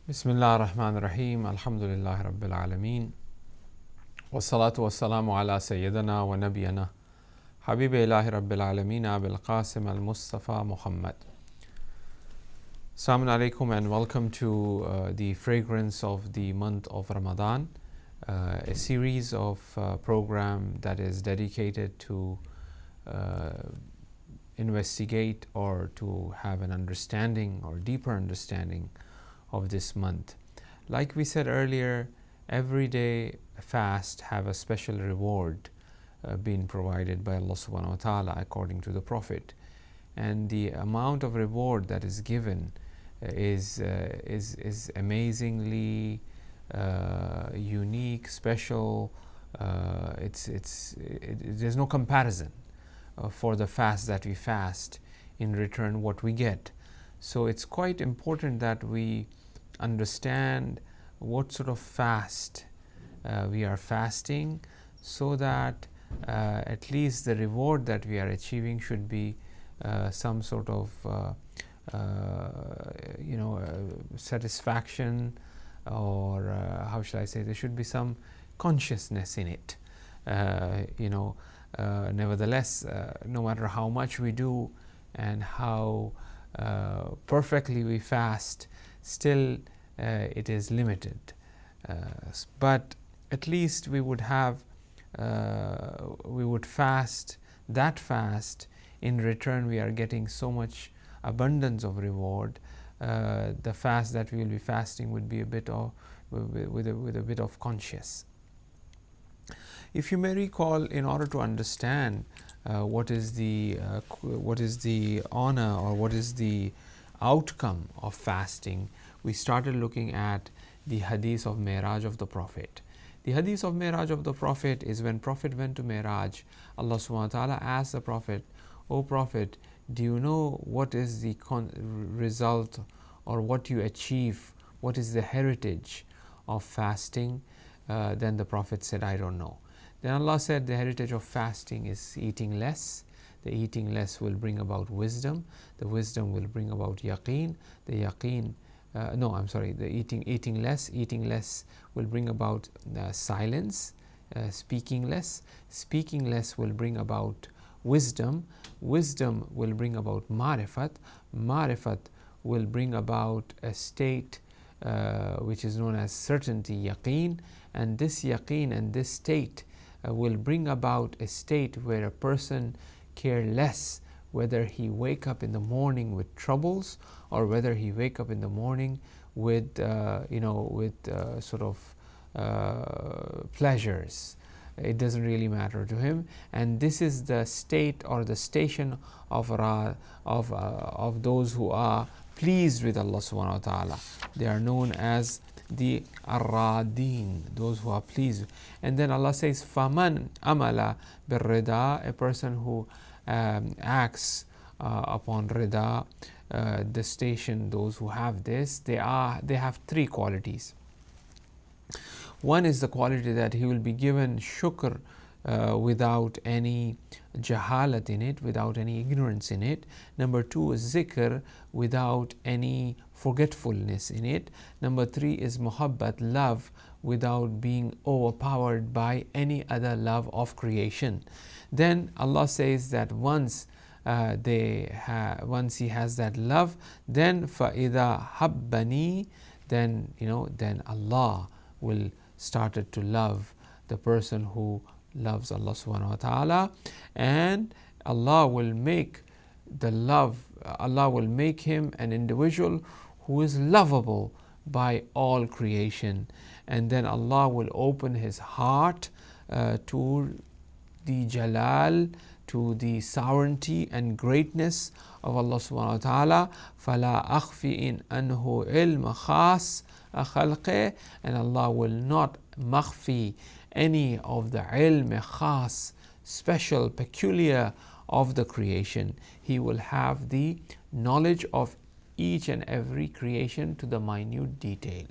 Bismillah ar-Rahman ar-Rahim. Alhamdulillah Rabbil Alameen. Wassalatu wassalamu ala Sayyidina wa Nabiyana Habibi Ilahi Rabbil Alameen Abil Qasim al-Mustafa Muhammad. Assalamu alaikum and welcome to the fragrance of the month of Ramadan, a series of program that is dedicated to investigate or to have an understanding or deeper understanding of this month. Like we said earlier, every day fast have a special reward being provided by Allah subhanahu wa ta'ala according to the Prophet, and the amount of reward that is given is amazingly unique, special. There's no comparison for the fast that we fast in return what we get. So it's quite important that we understand what sort of fast we are fasting, so that at least the reward that we are achieving should be some sort of satisfaction, or how shall I say, there should be some consciousness in it. Nevertheless, no matter how much we do and how perfectly we fast, still it is limited. But at least we would fast that fast. In return, we are getting so much abundance of reward. The fast that we will be fasting would be a bit of with a bit of conscious. If you may recall, in order to understand what is the honor or what is the outcome of fasting, we started looking at the hadith of Mi'raj of the Prophet. The hadith of Mi'raj of the Prophet is when Prophet went to Mi'raj, Allah subhanahu wa ta'ala asked the Prophet, "O Prophet, do you know what is the result or what you achieve? What is the heritage of fasting?" Then the Prophet said, "I don't know." Then Allah said, the heritage of fasting is eating less. The eating less will bring about wisdom. The wisdom will bring about yaqeen. The eating less will bring about silence. Speaking less will bring about wisdom. Wisdom will bring about marifat. Marifat will bring about a state which is known as certainty, yaqeen. And this yaqeen and this state will bring about a state where a person care less whether he wake up in the morning with troubles or whether he wake up in the morning with pleasures. It doesn't really matter to him. And this is the state or the station of those who are pleased with Allah subhanahu wa ta'ala. They are known as the Ar-Radin, those who are pleased. And then Allah says, Faman amala bir-rida, a person who acts upon rida, the station, those who have this, they have three qualities. One is the quality that he will be given shukr without any jahalat in it, without any ignorance in it. Number two is zikr, without any forgetfulness in it. Number three is muhabbat, love, without being overpowered by any other love of creation. Then Allah says that once he has that love, then فَإِذَا حَبَّنِي, then Allah will started to love the person who loves Allah subhanahu wa ta'ala, and Allah will make him an individual who is lovable by all creation. And then Allah will open his heart to the jalal, to the sovereignty and greatness of Allah subhanahu wa ta'ala. فَلَا أَخْفِئٍ أَنْهُ عِلْمَ خَاص خَلْقِهِ, and Allah will not makhfi any of the ilm khas, special, peculiar of the creation. He will have the knowledge of each and every creation to the minute detail.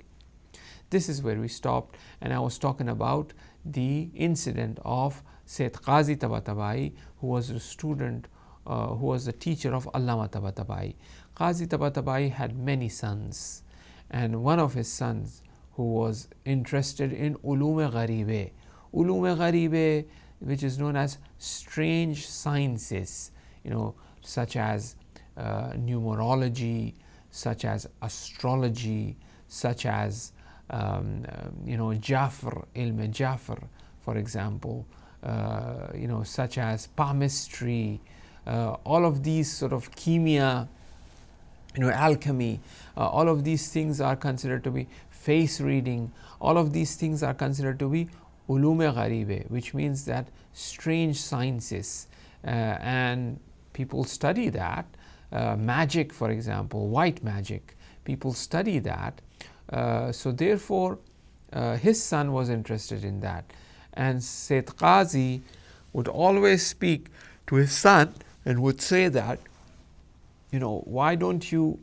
This is where we stopped, and I was talking about the incident of Sayyid Qazi Tabatabai, who was a student, who was the teacher of Allama Tabatabai. Qazi Tabatabai had many sons, and one of his sons who was interested in ulum gharibe. Ulum gharibe, which is known as strange sciences, such as numerology, such as astrology, such as Jafr, ilm Jafr, for example, such as palmistry, all of these sort of chemia, alchemy, all of these things are considered to be face reading. All of these things are considered to be ulum gharibe, which means that strange sciences, and people study that. Magic, for example, white magic, people study that. So therefore, his son was interested in that, and Sayyid Qazi would always speak to his son and would say that, why don't you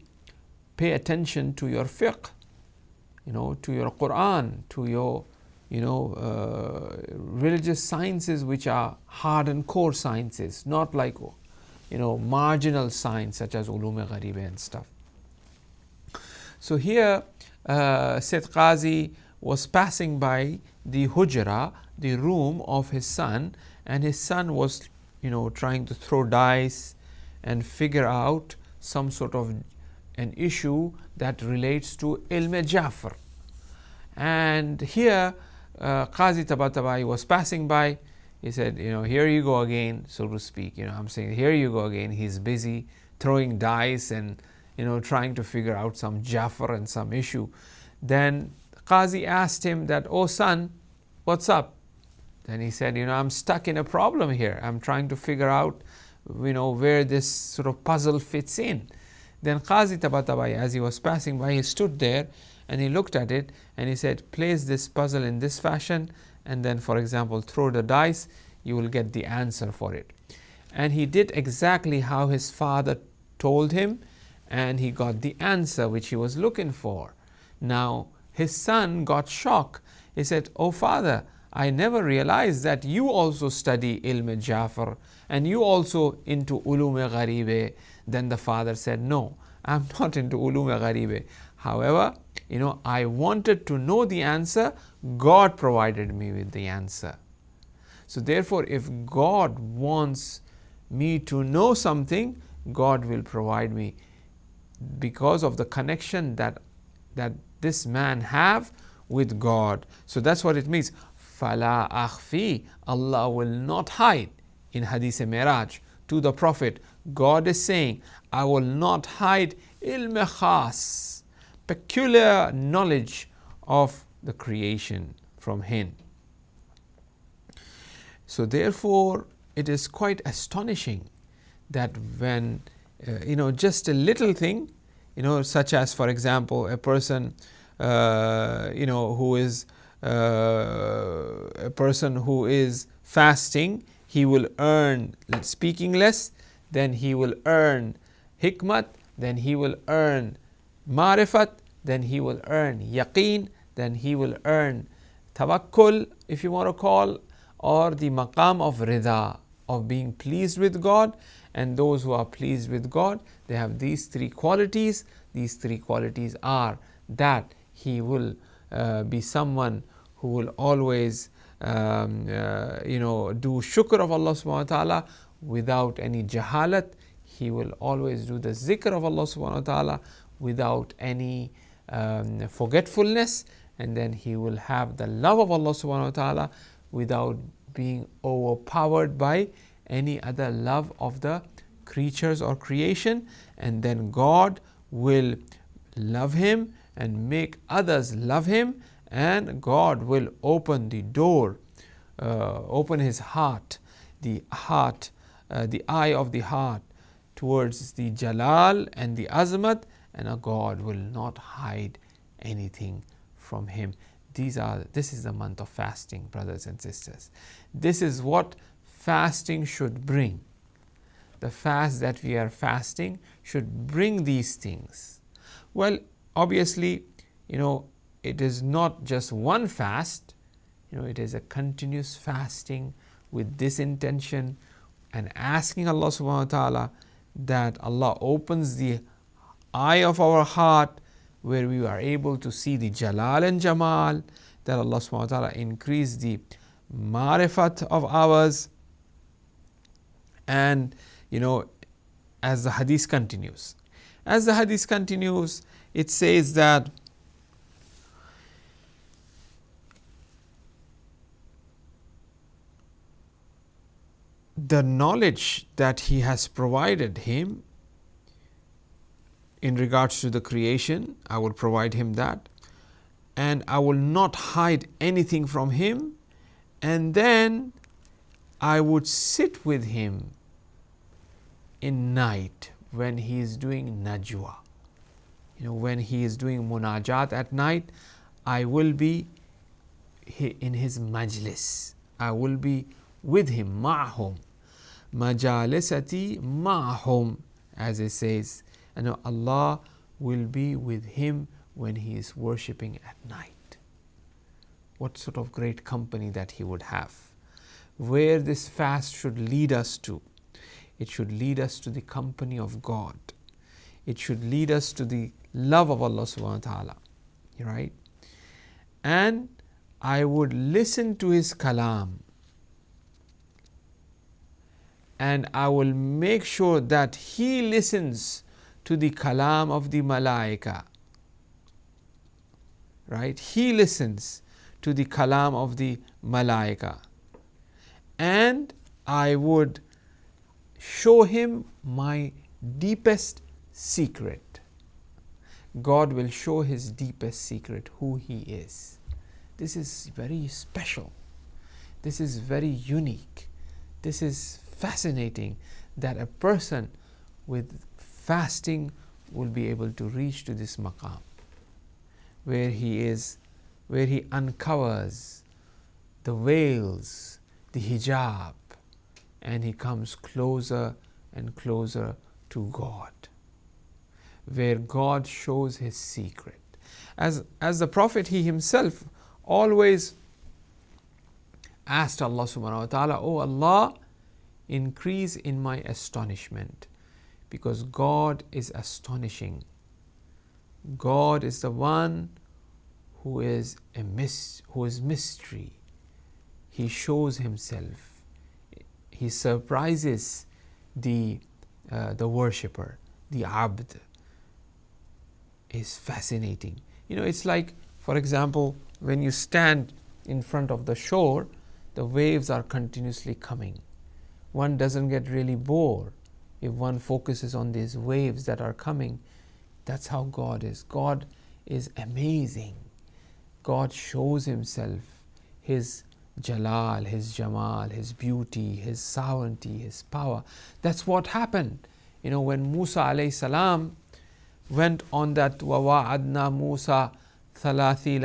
pay attention to your fiqh, to your Quran, to your religious sciences, which are hard and core sciences, not like marginal science such as ulum gharibe and stuff. So here Sayyid Qazi was passing by the hujra, the room of his son, and his son was trying to throw dice and figure out some sort of an issue that relates to ilm Jafr. And here Qazi Tabatabai was passing by. He said, here you go again, so to speak. I'm saying, here you go again. He's busy throwing dice and trying to figure out some Jafr and some issue. Then Qazi asked him that, oh son, what's up? Then he said, I'm stuck in a problem here. I'm trying to figure out where this sort of puzzle fits in. Then Qazi Tabatabai, as he was passing by, he stood there and he looked at it and he said, place this puzzle in this fashion, and then, for example, throw the dice, you will get the answer for it. And he did exactly how his father told him, and he got the answer which he was looking for. Now his son got shocked. He said, oh father, I never realized that you also study ilm Jafar and you also into ulum gharibe. Then the father said, no, I'm not into ulum gharibe. However, I wanted to know the answer. God provided me with the answer. So therefore, if God wants me to know something, God will provide me, because of the connection that this man have with God. So that's what it means. Fala akhfi, Allah will not hide. In Hadith Miraj to the Prophet, God is saying, I will not hide ilm khas, peculiar knowledge of the creation from him. So therefore, it is quite astonishing that when just a little thing, such as, for example, a person who is a person who is fasting, he will earn speaking less, then he will earn hikmat, then he will earn marifat, then he will earn yaqeen, then he will earn tawakkul, if you want to call, or the maqam of rida, of being pleased with God. And those who are pleased with God, they have these three qualities. These three qualities are that he will be someone who will always do shukr of Allah subhanahu wa ta'ala without any jahalat. He will always do the zikr of Allah subhanahu wa ta'ala without any forgetfulness, and then he will have the love of Allah subhanahu wa ta'ala without being overpowered by any other love of the creatures or creation. And then God will love him and make others love him, and God will open the door, open his heart, the eye of the heart towards the jalal and the azmat, and God will not hide anything from him. This is the month of fasting, brothers and sisters. This is what fasting should bring. The fast that we are fasting should bring these things. Well, obviously, it is not just one fast, it is a continuous fasting with this intention, and asking Allah subhanahu wa ta'ala that Allah opens the eye of our heart where we are able to see the Jalal and Jamal, that Allah subhanahu wa ta'ala increase the marifat of ours. And as the hadith continues, it says that the knowledge that He has provided him in regards to the creation, I will provide him that, and I will not hide anything from him, and then I would sit with him in night when he is doing najwa. When he is doing munajat at night, I will be in his majlis. I will be with him, ma'hum. Majalisati ma'hum, as it says. And Allah will be with him when he is worshipping at night. What sort of great company that he would have. Where this fast should lead us to. It should lead us to the company of God. It should lead us to the love of Allah subhanahu wa ta'ala. Right? And I would listen to his kalam. And I will make sure that he listens to the kalam of the malaika. Right? He listens to the kalam of the malaika. And I would show him my deepest secret. God will show his deepest secret, who he is. This is very special. This is very unique. This is fascinating that a person with fasting will be able to reach to this maqam, where he uncovers the veils, the hijab, and he comes closer and closer to God, where God shows his secret. As the Prophet, he himself always asked Allah subhanahu wa ta'ala, "Oh Allah, increase in my astonishment," because God is astonishing. God is the one who is mystery. He shows himself. He surprises the worshipper, the abd. Is fascinating. It's like, for example, when you stand in front of the shore, the waves are continuously coming. One doesn't get really bored if one focuses on these waves that are coming. That's how God is. God is amazing. God shows himself, his jalal, his jamal, his beauty, his sovereignty, his power. That's what happened. When Musa alayhi salam went on that وَوَعَدْنَا مُوسَى ثَلَاثِينَ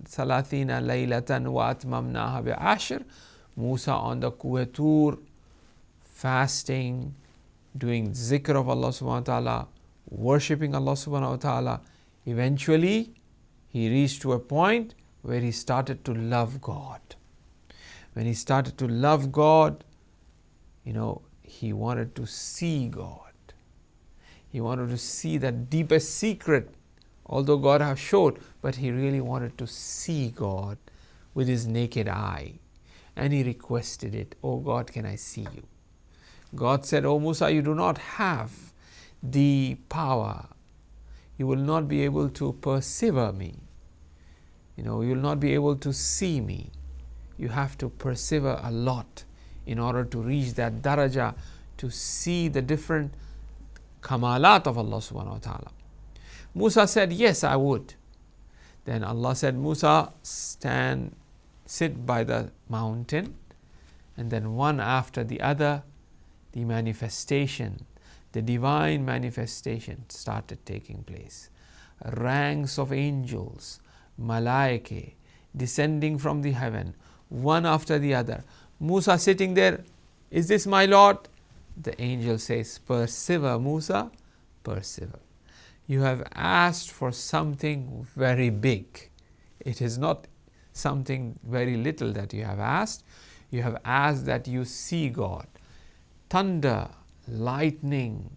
لَيْلَةً وَأَتْمَمْنَاهَا بِعَشْرٍ. Musa on the Kuwatur, fasting, doing zikr of Allah subhanahu wa ta'ala, worshipping Allah subhanahu wa ta'ala. Eventually, he reached to a point where he started to love God. When he started to love God, he wanted to see God. He wanted to see that deepest secret, although God has showed, but he really wanted to see God with his naked eye. And he requested it, "Oh God, can I see you?" God said, "Oh Musa, you do not have the power. You will not be able to persevere me. You will not be able to see me. You have to persevere a lot in order to reach that daraja, to see the different kamalat of Allah subhanahu wa ta'ala." Musa said, "Yes, I would." Then Allah said, "Musa, sit by the mountain," and then one after the other, the manifestation, the divine manifestation started taking place. Ranks of angels, malaike, descending from the heaven, one after the other. Musa sitting there, "Is this my Lord?" The angel says, "Persevere, Musa, persevere. You have asked for something very big. It is not something very little that you have asked. You have asked that you see God. Thunder, lightning,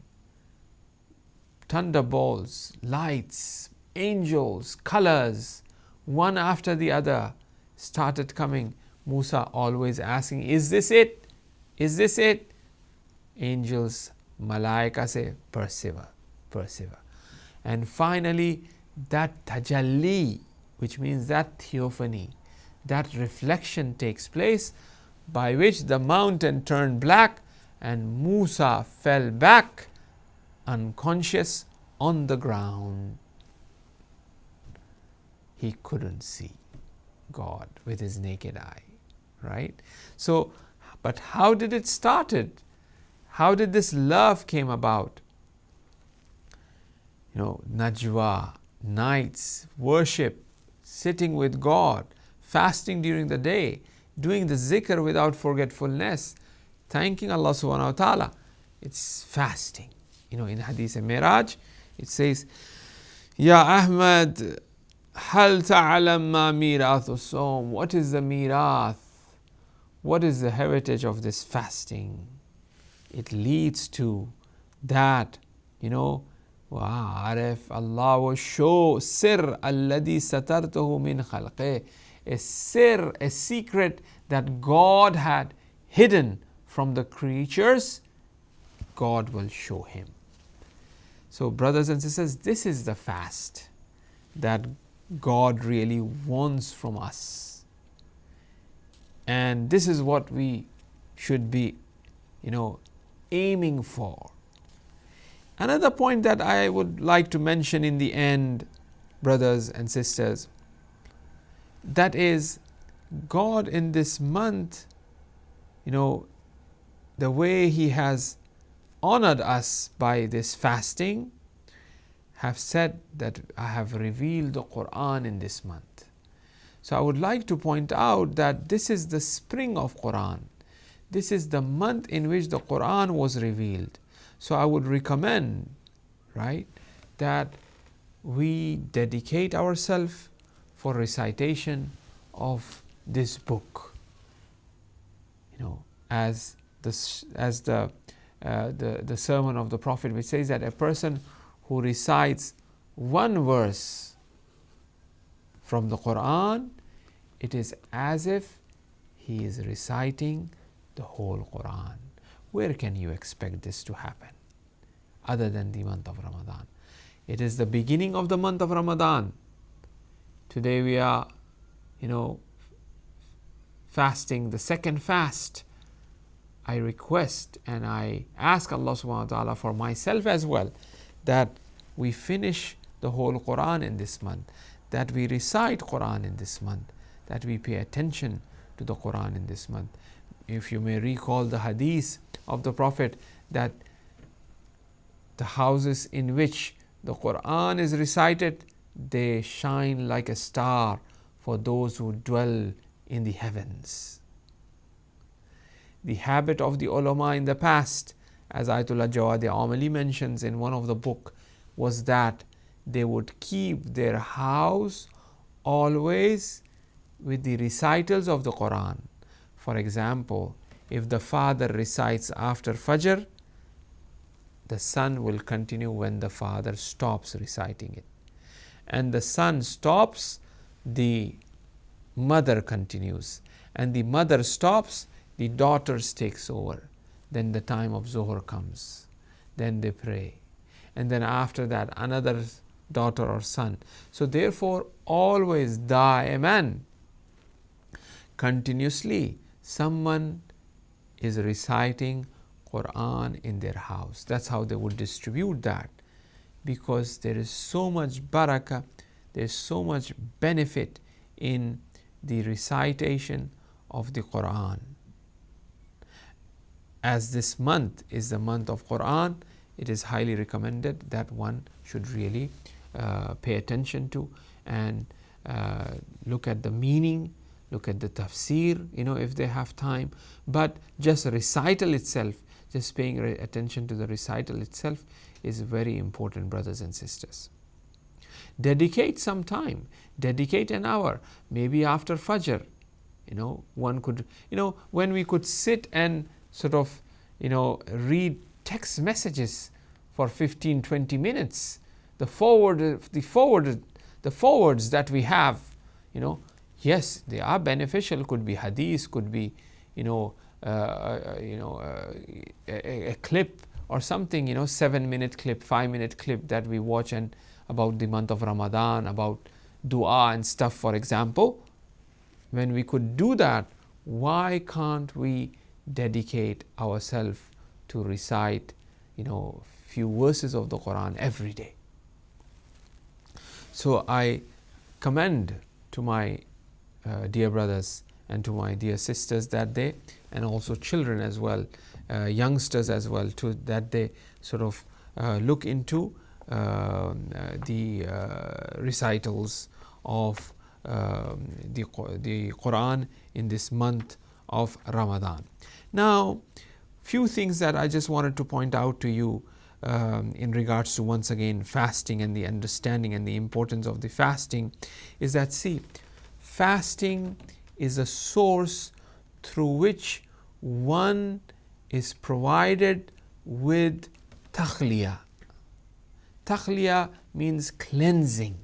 thunderbolts, lights, angels, colors, one after the other started coming. Musa always asking, is this it? Is this it? Angels, malaika say, persevere, persevere. And finally, that tajalli, which means that theophany, that reflection takes place, by which the mountain turned black and Musa fell back unconscious on the ground. He couldn't see God with his naked eye, right? So, but how did it started? How did this love came about? Najwa, nights, worship, sitting with God, fasting during the day, doing the zikr without forgetfulness, thanking Allah subhanahu wa ta'ala. It's fasting. In Hadith Miraj, it says, Ya Ahmad, hal ta'alam ma mirath as-sawm. What is the mirath? What is the heritage of this fasting? It leads to that, وَعَرِفْ Allah will show sir alladhi satartuhu min khalqih, a sir, a secret that God had hidden from the creatures, God will show him. So brothers and sisters, this is the fast that God really wants from us. And this is what we should be, aiming for. Another point that I would like to mention in the end, brothers and sisters, that is God in this month, the way He has honored us by this fasting, have said that I have revealed the Quran in this month. So I would like to point out that this is the spring of Quran. This is the month in which the Quran was revealed. So I would recommend, right, that we dedicate ourselves for recitation of this book. As the sermon of the Prophet, which says that a person who recites one verse from the Quran, it is as if he is reciting the whole Quran. Where can you expect this to happen other than the month of Ramadan? It is the beginning of the month of Ramadan. Today we are, fasting the second fast. I request and I ask Allah subhanahu wa ta'ala for myself as well, that we finish the whole Quran in this month, that we recite Quran in this month, that we pay attention to the Quran in this month. If you may recall the hadith of the Prophet, that the houses in which the Quran is recited, they shine like a star for those who dwell in the heavens. The habit of the ulama in the past, as Ayatollah Jawad Amali mentions in one of the book, was that they would keep their house always with the recitals of the Quran. For example, if the father recites after Fajr, the son will continue when the father stops reciting it. And the son stops, the mother continues. And the mother stops, the daughters takes over. Then the time of Zuhr comes. Then they pray. And then after that, another daughter or son. So therefore, always da'iman, continuously, someone is reciting Quran in their house. That's how they would distribute that, because there is so much barakah, there is so much benefit in the recitation of the Quran. As this month is the month of Quran, it is highly recommended that one should really pay attention to and look at the meaning, look at the tafsir, if they have time. But just recital itself, just paying attention to the recital itself is very important, brothers and sisters. Dedicate some time, dedicate an hour, maybe after Fajr. One could, when we could sit and sort of, read text messages for 15-20 minutes. the forwards that we have, yes, they are beneficial. Could be hadith, could be a clip or something, 7-minute clip, 5-minute clip that we watch and about the month of Ramadan, about dua and stuff, for example. When we could do that, why can't we dedicate ourselves to recite few verses of the Quran every day? So I commend to my dear brothers and to my dear sisters that they, and also children as well, youngsters as well, that they sort of look into the recitals of the Quran in this month of Ramadan. Now, few things that I just wanted to point out to you in regards to, once again, fasting and the understanding and the importance of the fasting is that, see, fasting is a source through which one is provided with takhliya. Takhliya means cleansing.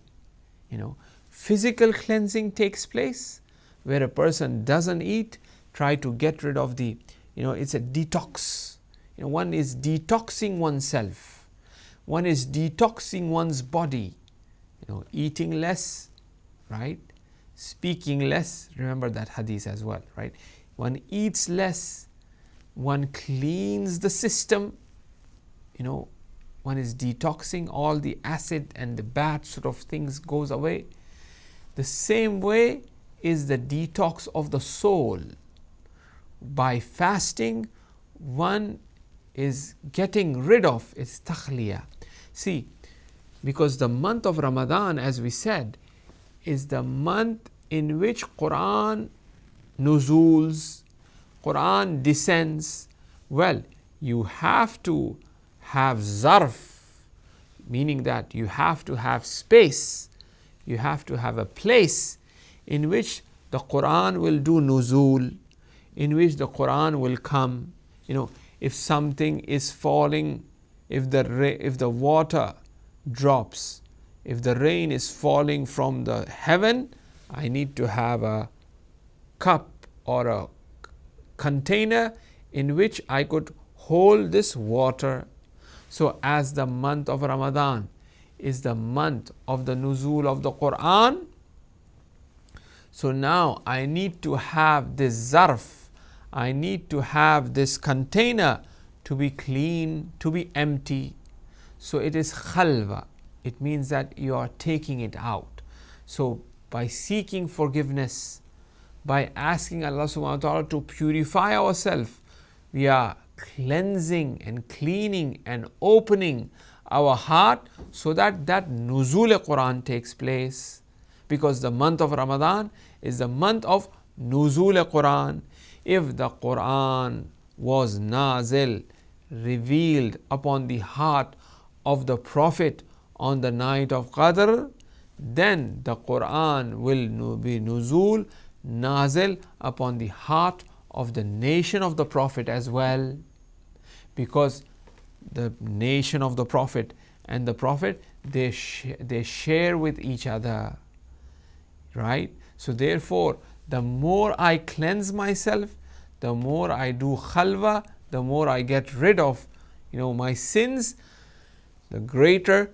Physical cleansing takes place where a person doesn't eat, try to get rid of the, it's a detox. One is detoxing oneself. One is detoxing one's body. Eating less, right? Speaking less. Remember that hadith as well, right? One eats less. One cleans the system. One is detoxing, all the acid and the bad sort of things goes away. The same way is the detox of the soul. By fasting, one is getting rid of its takhliya. See, because the month of Ramadan, as we said, is the month in which Quran nuzuls, Quran descends. Well, you have to have zarf, meaning that you have to have space, you have to have a place in which the Quran will do nuzul, in which the Quran will come. If something is falling, if the water drops, if the rain is falling from the heaven, I need to have a cup or a container in which I could hold this water. So as the month of Ramadan is the month of the nuzul of the Quran, so now I need to have this zarf, I need to have this container to be clean, to be empty. So it is khalwa. It means that you are taking it out. So by seeking forgiveness, by asking Allah subhanahu wa ta'ala to purify ourselves, we are cleansing and cleaning and opening our heart so that nuzul Quran takes place. Because the month of Ramadan is the month of nuzul Quran. If the Quran was nazil, revealed upon the heart of the Prophet on the night of Qadr, then the Quran will be nuzul, nazil upon the heart of the nation of the Prophet as well. Because the nation of the Prophet and the Prophet, they share with each other, right? So therefore, the more I cleanse myself, the more I do khalwa, the more I get rid of my sins, the greater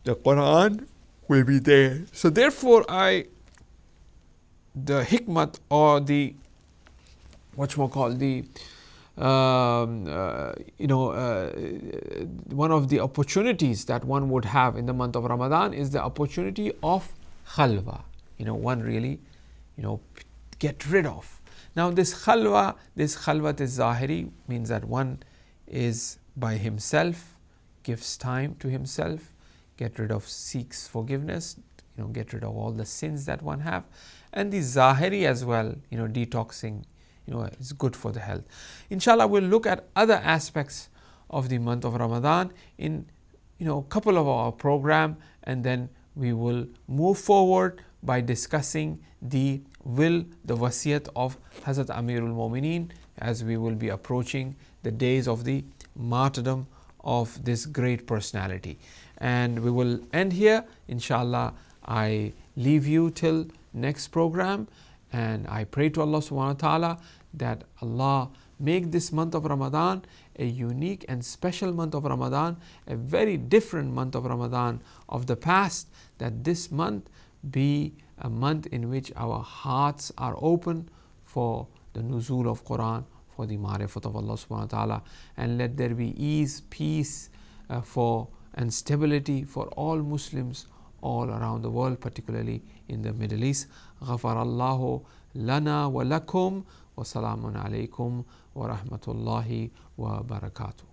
the Quran will be there. So therefore, the hikmat, or the one of the opportunities that one would have in the month of Ramadan is the opportunity of khalwa. One really get rid of. Now this khalwat is zahiri, means that one is by himself, gives time to himself, seeks forgiveness, get rid of all the sins that one have. And the zahiri as well, detoxing, is good for the health. Inshallah, we'll look at other aspects of the month of Ramadan in a couple of our program, and then we will move forward by discussing the wasiyat of Hazrat Amirul Mu'mineen, as we will be approaching the days of the martyrdom of this great personality. And we will end here. Inshallah, I leave you till next program. And I pray to Allah subhanahu wa ta'ala that Allah make this month of Ramadan a unique and special month of Ramadan, a very different month of Ramadan of the past, that this month be a month in which our hearts are open for the nuzul of Quran, for the marifat of Allah subhanahu wa ta'ala, and let there be ease, peace and stability for all Muslims all around the world, particularly in the Middle East. Ghafarallahu lana wa lakum wa salamun alaykum wa rahmatullahi wa barakatuh.